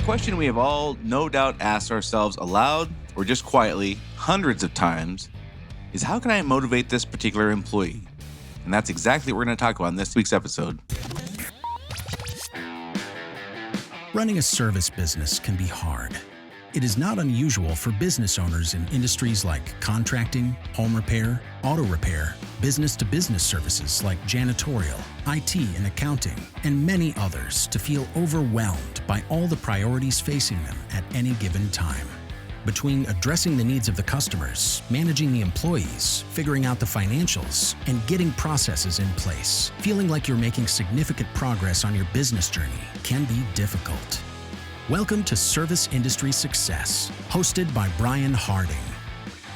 question we have all no doubt asked ourselves aloud or just quietly hundreds of times is, how can I motivate this particular employee? And that's exactly what we're going to talk about in this week's episode. Running a service business can be hard. It is not unusual for business owners in industries like contracting, home repair, auto repair, business-to-business services like janitorial, IT and accounting, and many others to feel overwhelmed by all the priorities facing them at any given time. Between addressing the needs of the customers, managing the employees, figuring out the financials, and getting processes in place, feeling like you're making significant progress on your business journey can be difficult. Welcome to Service Industry Success, hosted by Brian Harding.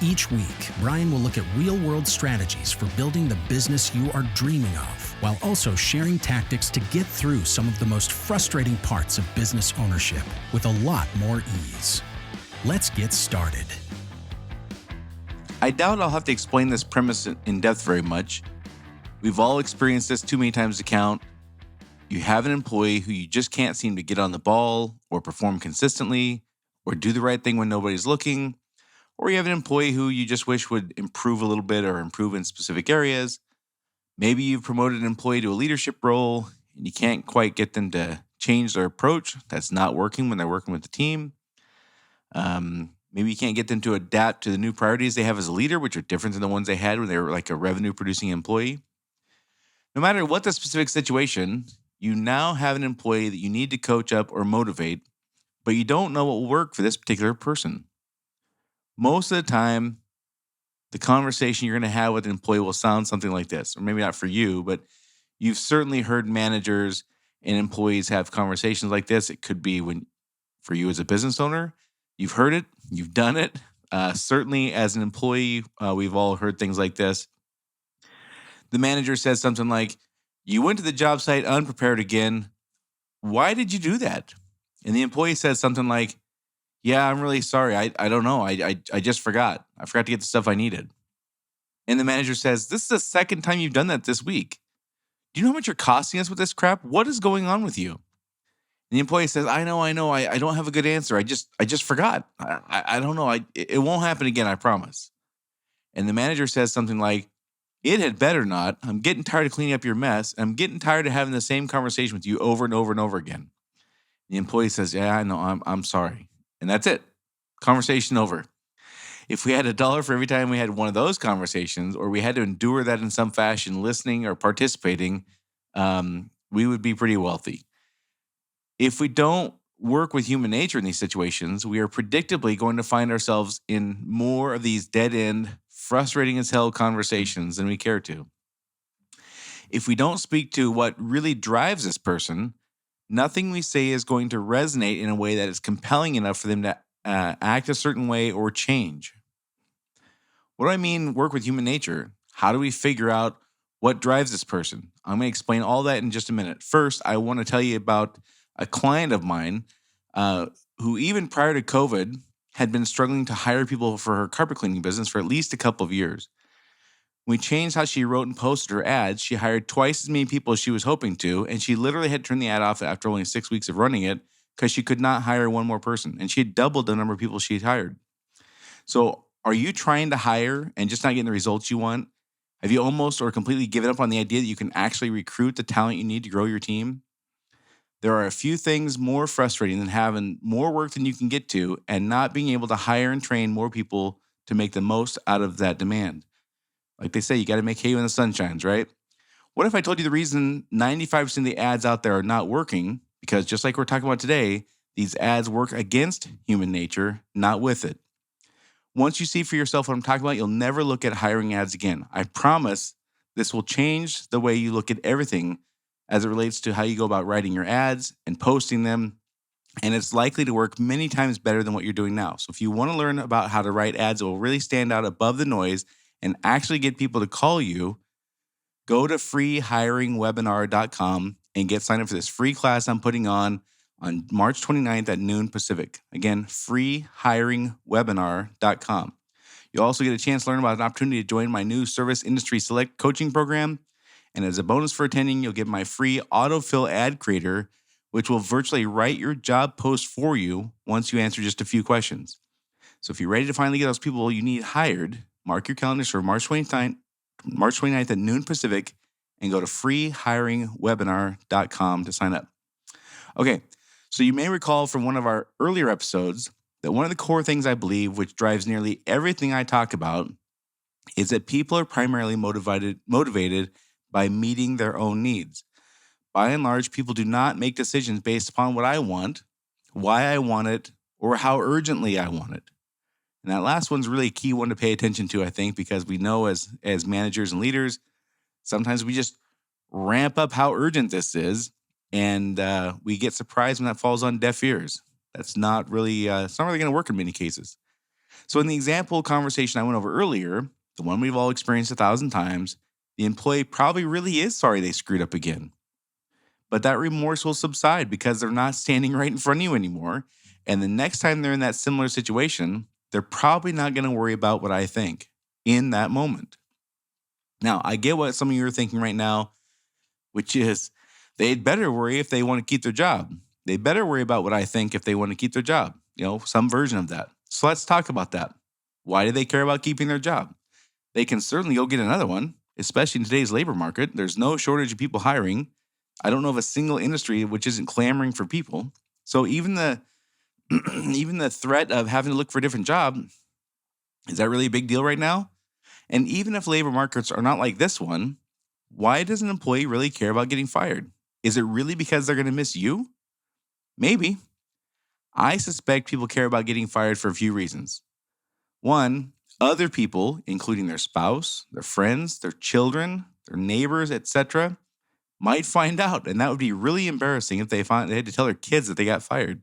Each week, Brian will look at real-world strategies for building the business you are dreaming of, while also sharing tactics to get through some of the most frustrating parts of business ownership with a lot more ease. Let's get started. I doubt I'll have to explain this premise in depth very much. We've all experienced this too many times to count. You have an employee who you just can't seem to get on the ball or perform consistently or do the right thing when nobody's looking. Or you have an employee who you just wish would improve a little bit or improve in specific areas. Maybe you've promoted an employee to a leadership role and you can't quite get them to change their approach. That's not working when they're working with the team. Maybe you can't get them to adapt to the new priorities they have as a leader, which are different than the ones they had when they were like a revenue-producing employee. No matter what the specific situation, you now have an employee that you need to coach up or motivate, but you don't know what will work for this particular person. Most of the time, the conversation you're going to have with an employee will sound something like this, or maybe not for you, but you've certainly heard managers and employees have conversations like this. It could be for you as a business owner, you've heard it, you've done it. Certainly as an employee, we've all heard things like this. The manager says something like, "You went to the job site unprepared again. Why did you do that?" And the employee says something like, "Yeah, I'm really sorry. I don't know. I just forgot. I forgot to get the stuff I needed." And the manager says, "This is the second time you've done that this week. Do you know how much you're costing us with this crap? What is going on with you?" And the employee says, I know. I don't have a good answer. I just forgot. I don't know. It won't happen again. I promise." And the manager says something like, "It had better not. I'm getting tired of cleaning up your mess. And I'm getting tired of having the same conversation with you over and over and over again." The employee says, "Yeah, I know. I'm sorry." And that's it. Conversation over. If we had $1 for every time we had one of those conversations, or we had to endure that in some fashion, listening or participating, we would be pretty wealthy. If we don't work with human nature in these situations, we are predictably going to find ourselves in more of these dead-end, frustrating as hell conversations than we care to. If we don't speak to what really drives this person, nothing we say is going to resonate in a way that is compelling enough for them to act a certain way or change. What do I mean, work with human nature? How do we figure out what drives this person? I'm going to explain all that in just a minute. First, I want to tell you about a client of mine who, even prior to COVID, had been struggling to hire people for her carpet cleaning business for at least a couple of years. When we changed how she wrote and posted her ads, she hired twice as many people as she was hoping to, and she literally had to turn the ad off after only 6 weeks of running it because she could not hire one more person, and she had doubled the number of people she had hired. So are you trying to hire and just not getting the results you want? Have you almost or completely given up on the idea that you can actually recruit the talent you need to grow your team? There are a few things more frustrating than having more work than you can get to and not being able to hire and train more people to make the most out of that demand. Like they say, you got to make hay when the sun shines, right? What if I told you the reason 95% of the ads out there are not working? Because just like we're talking about today, these ads work against human nature, not with it. Once you see for yourself what I'm talking about, you'll never look at hiring ads again. I promise this will change the way you look at everything as it relates to how you go about writing your ads and posting them. And it's likely to work many times better than what you're doing now. So if you want to learn about how to write ads that will really stand out above the noise and actually get people to call you, go to freehiringwebinar.com and get signed up for this free class I'm putting on March 29th at noon Pacific. Again, freehiringwebinar.com. You'll also get a chance to learn about an opportunity to join my new Service Industry Select coaching program. And as a bonus for attending, you'll get my free autofill ad creator, which will virtually write your job post for you once you answer just a few questions. So if you're ready to finally get those people you need hired, mark your calendars for March 29th at noon Pacific, and go to freehiringwebinar.com to sign up. Okay, so you may recall from one of our earlier episodes that one of the core things I believe, which drives nearly everything I talk about, is that people are primarily motivated by meeting their own needs. By and large, people do not make decisions based upon what I want, why I want it, or how urgently I want it. And that last one's really a key one to pay attention to, I think, because we know as managers and leaders, sometimes we just ramp up how urgent this is, and we get surprised when that falls on deaf ears. That's not really, it's not really going to work in many cases. So in the example conversation I went over earlier, the one we've all experienced 1,000 times, the employee probably really is sorry they screwed up again. But that remorse will subside because they're not standing right in front of you anymore. And the next time they're in that similar situation, they're probably not going to worry about what I think in that moment. Now, I get what some of you are thinking right now, which is they'd better worry if they want to keep their job. They better worry about what I think if they want to keep their job. Some version of that. So let's talk about that. Why do they care about keeping their job? They can certainly go get another one, especially in today's labor market. There's no shortage of people hiring. I don't know of a single industry which isn't clamoring for people. So even the even the threat of having to look for a different job, is that really a big deal right now? And even if labor markets are not like this one, why does an employee really care about getting fired? Is it really because they're going to miss you? Maybe. I suspect people care about getting fired for a few reasons. One, other people, including their spouse, their friends, their children, their neighbors, etc., might find out, and that would be really embarrassing if they had to tell their kids that they got fired.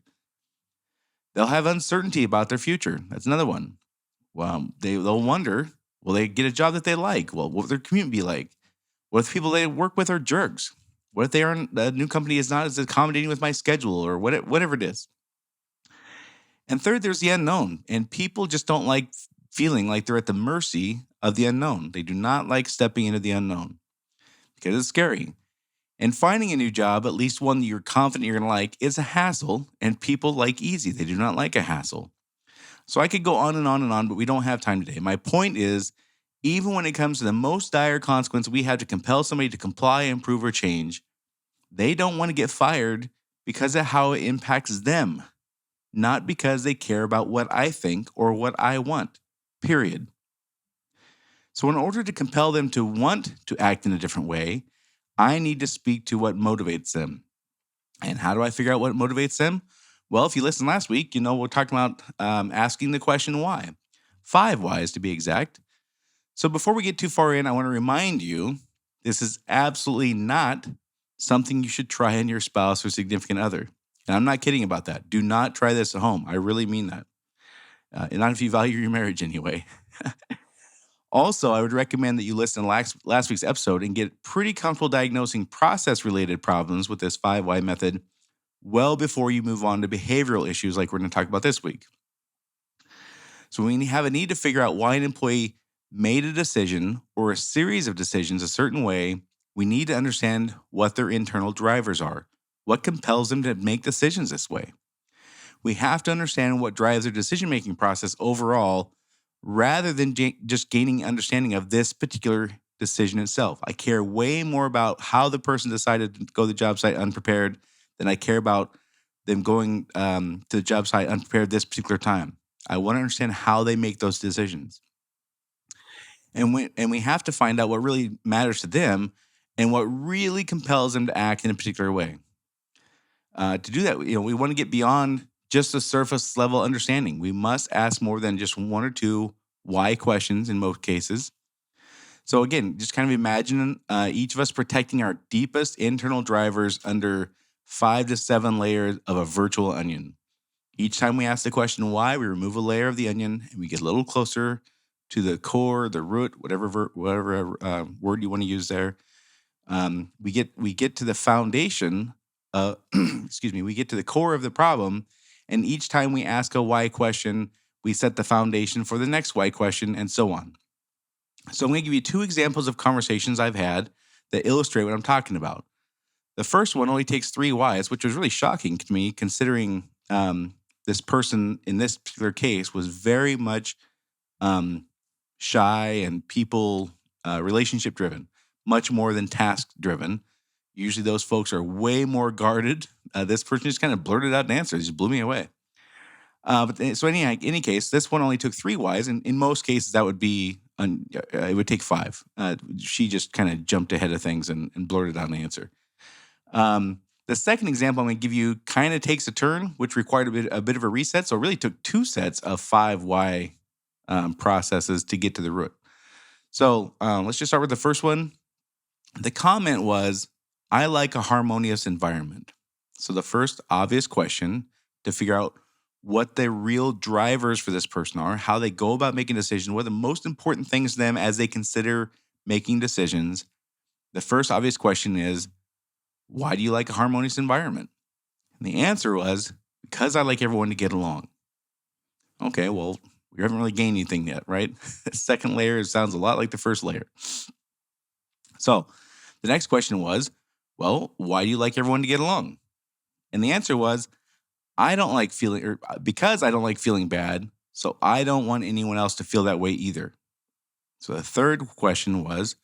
They'll have uncertainty about their future. That's another one. Well, they'll wonder, will they get a job that they like? Well, what will their commute be like? What if the people they work with are jerks? What if the new company is not as accommodating with my schedule or whatever it is? And third, there's the unknown. And people just don't like feeling like they're at the mercy of the unknown. They do not like stepping into the unknown because it's scary. And finding a new job, at least one that you're confident you're going to like, is a hassle. And people like easy. They do not like a hassle. So I could go on and on and on, but we don't have time today. My point is, even when it comes to the most dire consequence we have to compel somebody to comply, improve, or change, they don't want to get fired because of how it impacts them, not because they care about what I think or what I want, period. So in order to compel them to want to act in a different way, I need to speak to what motivates them. And how do I figure out what motivates them? Well, if you listened last week, we're talking about asking the question why. 5 whys to be exact. So before we get too far in, I want to remind you, this is absolutely not something you should try on your spouse or significant other. And I'm not kidding about that. Do not try this at home. I really mean that. And not if you value your marriage anyway. Also, I would recommend that you listen to last week's episode and get pretty comfortable diagnosing process-related problems with this 5 why method well before you move on to behavioral issues like we're going to talk about this week. So when you have a need to figure out why an employee made a decision or a series of decisions a certain way, we need to understand what their internal drivers are. What compels them to make decisions this way? We have to understand what drives their decision-making process overall rather than just gaining understanding of this particular decision itself. I care way more about how the person decided to go to the job site unprepared than I care about them going to the job site unprepared this particular time. I want to understand how they make those decisions. And we have to find out what really matters to them and what really compels them to act in a particular way. To do that, we want to get beyond just a surface level understanding. We must ask more than just 1 or 2 why questions in most cases. So again, just kind of imagine each of us protecting our deepest internal drivers under 5 to 7 layers of a virtual onion. Each time we ask the question why, we remove a layer of the onion and we get a little closer to the core, the root, whatever word you want to use there. We get to the foundation. We get to the core of the problem, and each time we ask a why question, we set the foundation for the next why question, and so on. So I'm going to give you 2 examples of conversations I've had that illustrate what I'm talking about. The first one only takes 3 whys, which was really shocking to me considering this person in this particular case was very much um, shy and people relationship driven, much more than task driven. Usually those folks are way more guarded. This person just kind of blurted out an answer. It just blew me away. So any case, this one only took 3 whys, and in most cases that would be it would take 5. She just kind of jumped ahead of things and blurted out an answer. The second example I'm going to give you kind of takes a turn, which required a bit of a reset. So it really took 2 sets of 5 why processes to get to the root. So let's just start with the first one. The comment was, I like a harmonious environment. So the first obvious question to figure out what the real drivers for this person are, how they go about making decisions, what are the most important things to them as they consider making decisions. The first obvious question is, why do you like a harmonious environment? And the answer was, because I like everyone to get along. Okay, well, we haven't really gained anything yet, right? The second layer sounds a lot like the first layer. So the next question was, well, why do you like everyone to get along? And the answer was, because I don't like feeling bad, so I don't want anyone else to feel that way either. So the third question was,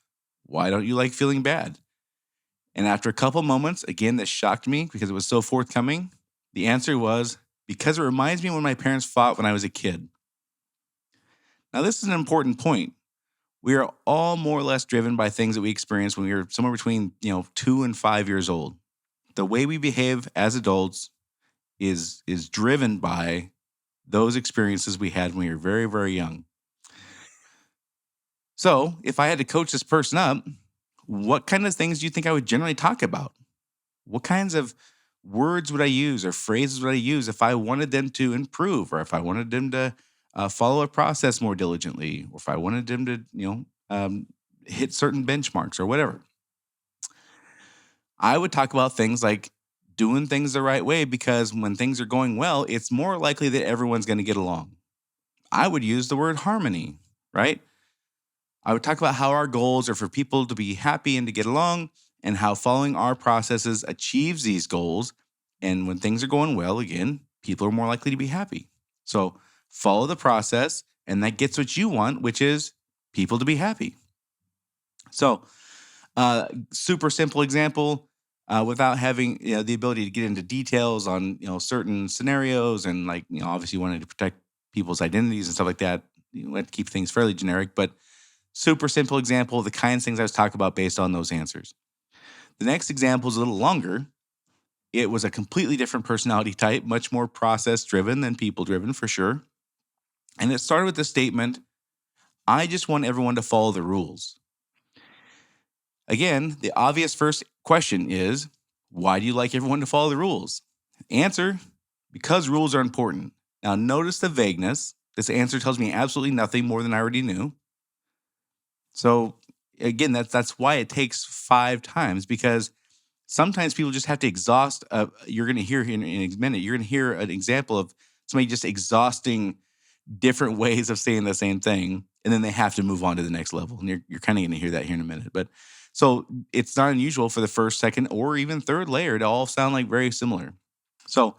why don't you like feeling bad? And after a couple moments, again, this shocked me because it was so forthcoming. The answer was, because it reminds me when my parents fought when I was a kid. Now, this is an important point. We are all more or less driven by things that we experience when we were somewhere between 2 and 5 years old. The way we behave as adults is driven by those experiences we had when we were very, very young. So if I had to coach this person up, what kind of things do you think I would generally talk about? What kinds of words would I use or phrases would I use if I wanted them to improve, or if I wanted them to follow a process more diligently, or if I wanted them to, hit certain benchmarks or whatever? I would talk about things like doing things the right way, because when things are going well, it's more likely that everyone's going to get along. I would use the word harmony, right? I would talk about how our goals are for people to be happy and to get along, and how following our processes achieves these goals. And when things are going well, again, people are more likely to be happy. So follow the process, and that gets what you want, which is people to be happy. So super simple example, without having the ability to get into details on certain scenarios, and obviously wanting to protect people's identities and stuff like that. You have to keep things fairly generic, but super simple example of the kinds of things I was talking about based on those answers. The next example is a little longer. It was a completely different personality type, much more process driven than people driven for sure. And it started with the statement, I just want everyone to follow the rules. Again, the obvious first question is, why do you like everyone to follow the rules? Answer, because rules are important. Now, notice the vagueness. This answer tells me absolutely nothing more than I already knew. So, again, that's why it takes 5 times, because sometimes people just have to exhaust. You're going to hear in a minute, you're going to hear an example of somebody just exhausting different ways of saying the same thing, and then they have to move on to the next level. And you're kind of going to hear that here in a minute. But so it's not unusual for the first, second, or even third layer to all sound like very similar. So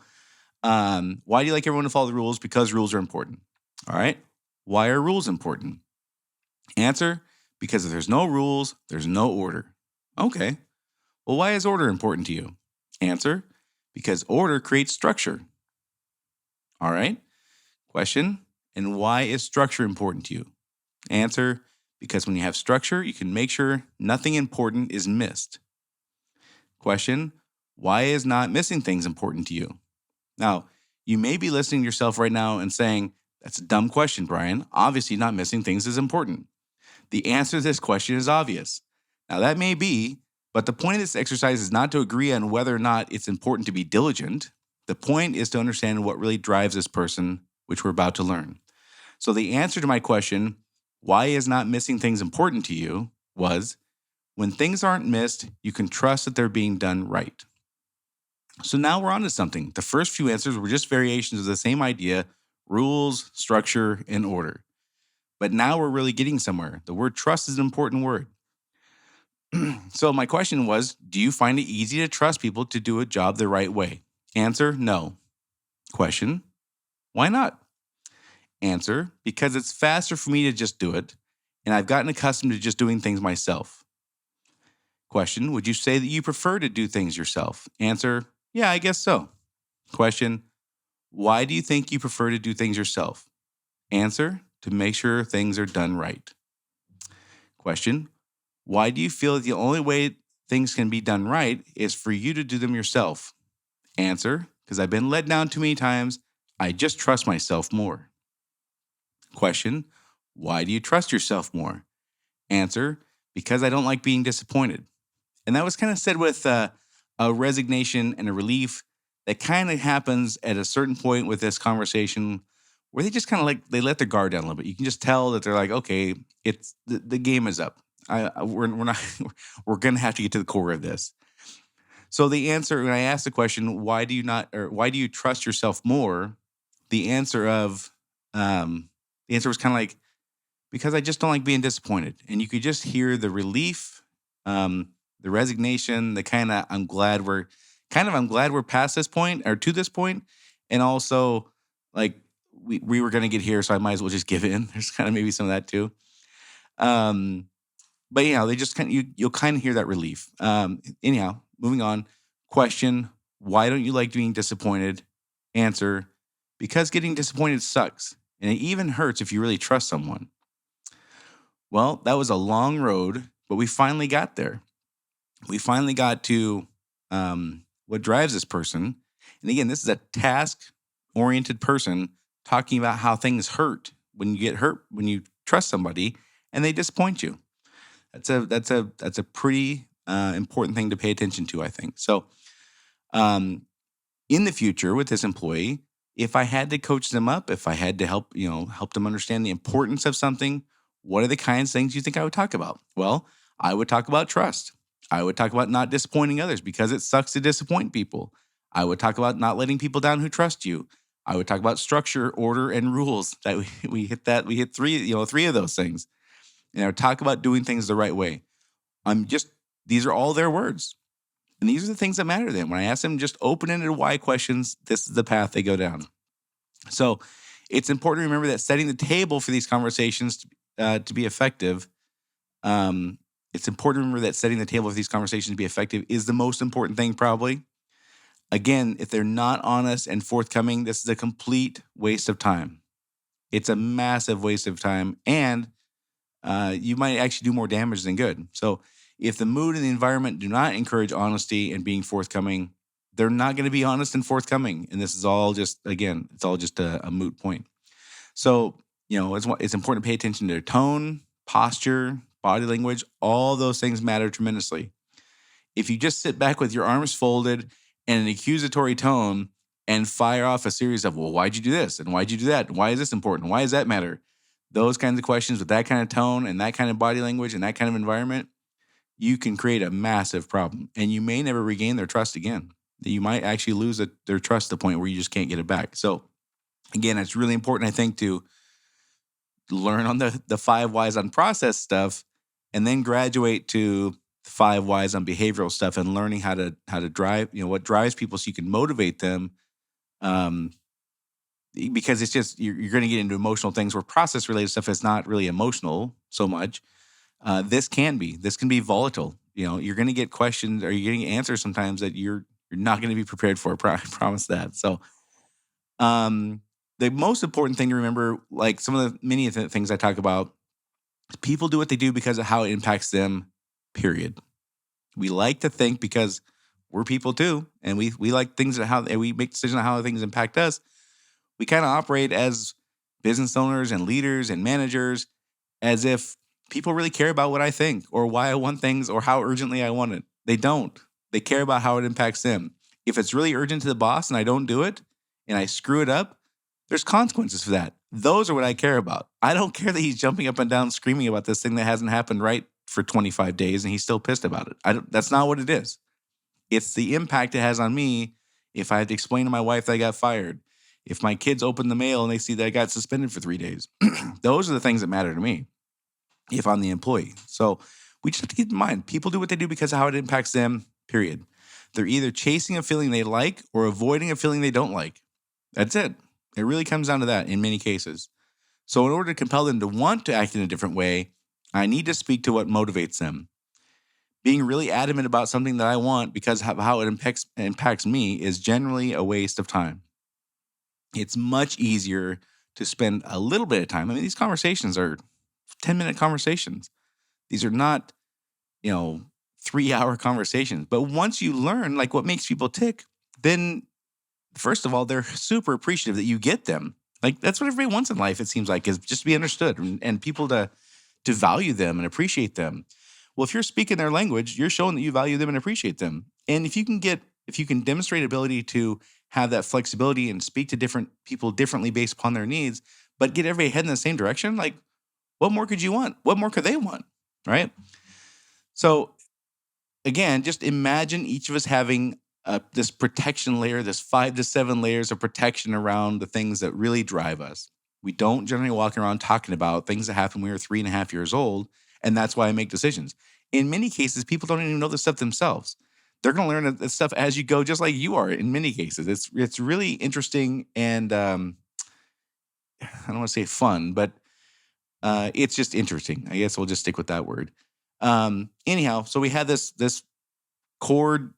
why do you like everyone to follow the rules? Because rules are important. All right. Why are rules important? Answer, because if there's no rules, there's no order. Okay. Well, why is order important to you? Answer, because order creates structure. All right. Question, and why is structure important to you? Answer, because when you have structure, you can make sure nothing important is missed. Question, why is not missing things important to you? Now, you may be listening to yourself right now and saying, that's a dumb question, Brian. Obviously, not missing things is important. The answer to this question is obvious. Now, that may be, but the point of this exercise is not to agree on whether or not it's important to be diligent. The point is to understand what really drives this person, which we're about to learn. So the answer to my question, why is not missing things important to you, was, when things aren't missed, you can trust that they're being done right. So now we're on to something. The first few answers were just variations of the same idea, rules, structure, and order. But now we're really getting somewhere. The word trust is an important word. So my question was, do you find it easy to trust people to do a job the right way? Answer, no. Question, why not? Answer, because it's faster for me to just do it, and I've gotten accustomed to just doing things myself. Question, would you say that you prefer to do things yourself? Answer, yeah, I guess so. Question, why do you think you prefer to do things yourself? Answer, to make sure things are done right. Question, why do you feel that the only way things can be done right is for you to do them yourself? Answer, because I've been let down too many times. I just trust myself more. Question, why do you trust yourself more? Answer, because I don't like being disappointed. And that was kind of said with a resignation and a relief that kind of happens at a certain point with this conversation where they just kind of like, they let their guard down a little bit. You can just tell that they're like, okay, it's the game is up. We're not, we're going to have to get to the core of this. So the answer, when I asked the question, why do you trust yourself more? The answer was kind of like, because I just don't like being disappointed. And you could just hear the relief, the resignation, the kind of, I'm glad we're past this point or to this point. And also like we were going to get here. So I might as well just give in. There's kind of maybe some of that too. But they just you'll kind of hear that relief. Anyhow, moving on. Question, why don't you like being disappointed? Answer, because getting disappointed sucks. And it even hurts if you really trust someone. Well, that was a long road, but we finally got there. We finally got to what drives this person. And again, this is a task-oriented person talking about how things hurt when you get hurt, when you trust somebody and they disappoint you. That's a pretty important thing to pay attention to, I think. So in the future with this employee, if I had to coach them up, if I had to help them understand the importance of something, what are the kinds of things you think I would talk about? Well, I would talk about trust. I would talk about not disappointing others because it sucks to disappoint people. I would talk about not letting people down who trust you. I would talk about structure, order, and rules. That we hit three of those things. And I would talk about doing things the right way. These are all their words. And these are the things that matter to them. When I ask them just open-ended why questions, this is the path they go down. So it's important to remember that setting the table for these conversations to be effective, it's important to remember that setting the table for these conversations to be effective is the most important thing probably. Again, if they're not honest and forthcoming, this is a complete waste of time. It's a massive waste of time, and you might actually do more damage than good. So if the mood and the environment do not encourage honesty and being forthcoming, they're not going to be honest and forthcoming. And this is all just, again, it's all just a moot point. So, it's important to pay attention to their tone, posture, body language. All those things matter tremendously. If you just sit back with your arms folded and an accusatory tone and fire off a series of, well, why'd you do this? And why'd you do that? And why is this important? Why does that matter? Those kinds of questions with that kind of tone and that kind of body language and that kind of environment, you can create a massive problem. And you may never regain their trust again. You might actually lose their trust to the point where you just can't get it back. So again, it's really important, I think, to learn on the 5 whys on process stuff and then graduate to 5 whys on behavioral stuff and learning how to drive, what drives people so you can motivate them. Because it's just, you're going to get into emotional things where process related stuff is not really emotional so much. This can be volatile. You're going to get questions or you're getting answers sometimes that you're not going to be prepared for. I promise that. So, the most important thing to remember, like many of the things I talk about, people do what they do because of how it impacts them, period. We like to think because we're people too, and we like things and we make decisions on how things impact us. We kind of operate as business owners and leaders and managers as if people really care about what I think or why I want things or how urgently I want it. They don't. They care about how it impacts them. If it's really urgent to the boss and I don't do it and I screw it up, there's consequences for that. Those are what I care about. I don't care that he's jumping up and down screaming about this thing that hasn't happened right for 25 days and he's still pissed about it. That's not what it is. It's the impact it has on me if I have to explain to my wife that I got fired. If my kids open the mail and they see that I got suspended for 3 days. Those are the things that matter to me if I'm the employee. So We just have to keep in mind, people do what they do because of how it impacts them, period. They're either chasing a feeling they like or avoiding a feeling they don't like. That's it. It really comes down to that in many cases. So in order to compel them to want to act in a different way, I need to speak to what motivates them. Being really adamant about something that I want because of how it impacts me is generally a waste of time. It's much easier to spend a little bit of time. I mean, these conversations are 10-minute conversations. These are not, 3-hour conversations. But once you learn like what makes people tick, then first of all, they're super appreciative that you get them. Like that's what everybody wants in life, it seems like, is just to be understood and people to value them and appreciate them. Well, if you're speaking their language, you're showing that you value them and appreciate them. And if you can demonstrate ability to have that flexibility and speak to different people differently based upon their needs, but get everybody heading in the same direction, like what more could you want? What more could they want? Right? So again, just imagine each of us having this protection layer, this 5 to 7 layers of protection around the things that really drive us. We don't generally walk around talking about things that happened when we were 3.5 years old, and that's why I make decisions. In many cases, people don't even know this stuff themselves. They're going to learn this stuff as you go, just like you are in many cases. It's really interesting and I don't want to say fun, but it's just interesting. I guess we'll just stick with that word. Anyhow, so we have this core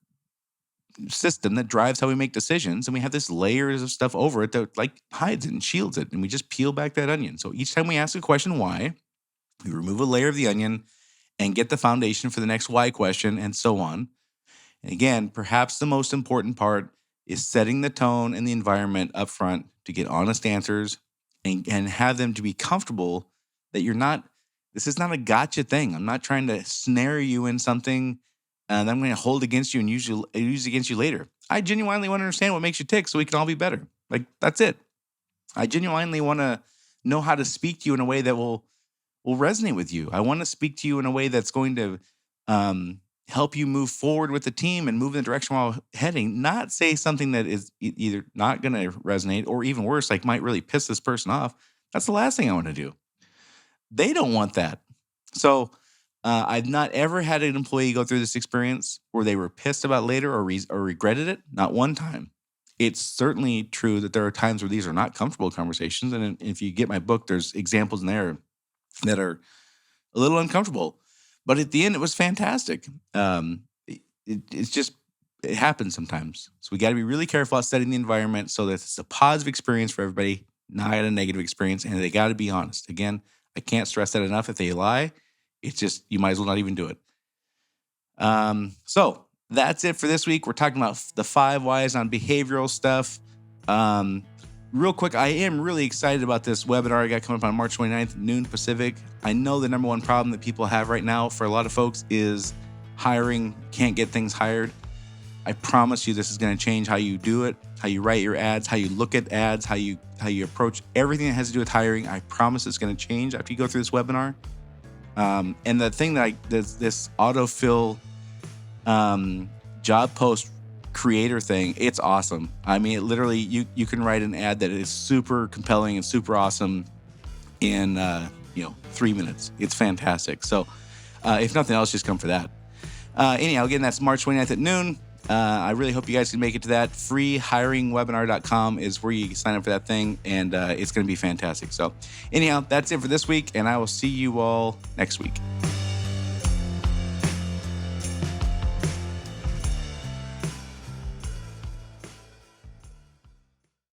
system that drives how we make decisions, and we have this layers of stuff over it that like hides it and shields it, and we just peel back that onion. So each time we ask a question why, we remove a layer of the onion and get the foundation for the next why question, and so on. And again, perhaps the most important part is setting the tone and the environment up front to get honest answers and have them to be comfortable that this is not a gotcha thing. I'm not trying to snare you in something that I'm going to hold against you and use against you later. I genuinely want to understand what makes you tick so we can all be better. Like, that's it. I genuinely want to know how to speak to you in a way that will resonate with you. I want to speak to you in a way that's going to help you move forward with the team and move in the direction we're all heading, not say something that is either not going to resonate or even worse, like might really piss this person off. That's the last thing I want to do. They don't want that. So I've not ever had an employee go through this experience where they were pissed about later or regretted it. Not one time. It's certainly true that there are times where these are not comfortable conversations. And if you get my book, there's examples in there that are a little uncomfortable. But at the end, it was fantastic. It happens sometimes. So we got to be really careful about setting the environment so that it's a positive experience for everybody, not a negative experience. And they got to be honest. Again, I can't stress that enough. If they lie, it's just, you might as well not even do it. So that's it for this week. We're talking about the 5 whys on behavioral stuff. Real quick, I am really excited about this webinar I got coming up on March 29th, noon Pacific. I know the number one problem that people have right now for a lot of folks is hiring, can't get things hired. I promise you this is going to change how you do it, how you write your ads, how you look at ads, how you approach everything that has to do with hiring. I promise it's going to change after you go through this webinar. And the thing that this autofill job post creator thing, it's awesome. I mean, it literally, you can write an ad that is super compelling and super awesome in 3 minutes. It's fantastic. So if nothing else, just come for that. Anyhow, again, that's March 29th at noon. I really hope you guys can make it to that. freehiringwebinar.com is where you can sign up for that thing, and it's going to be fantastic. So anyhow, that's it for this week, and I will see you all next week.